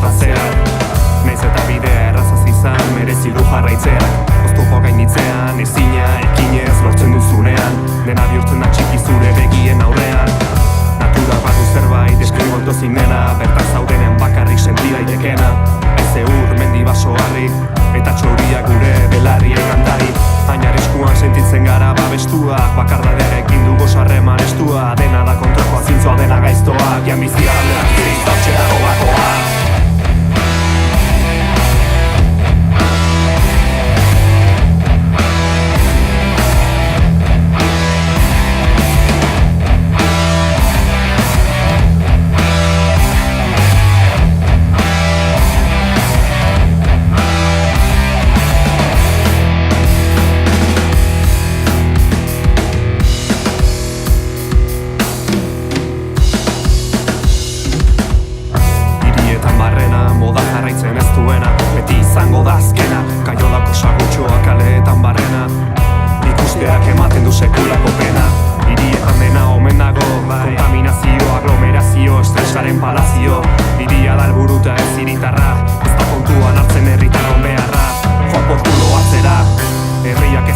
borratzeak. Naiz eta bidea errazaz izan, merezi du jarraitzeak. Oztopo gainitzean, ezina, ekinez lortzen duzunean. Dena bihurtzen da txiki zure begien aurrean. Natura badu zerbait, eskriboto zinena, bertan zaudenen bakarrik senti daitekena. Haize ur, mendi baso harri, eta txoria gure belarriei kantari. Baina eskuan sentitzen gara babestuak, bakardadearekin dugu sarreman estua. Dena da kontrakoa, zintzoa dena gaiztoak, jan bizia aldeak iztotxe dago bakoak. Beti izango da azkena, kaiolako sagutxoa kaleetan barrena. Ikusteak ematen du sekulako pena. Hirietan dena omen dago, kontaminazio, aglomerazio, estresaren palazio. Hiria da helburuta ez hiritarra, ez da kontuan hartzen herritarron beharra. Joan porkulo atzera, herriak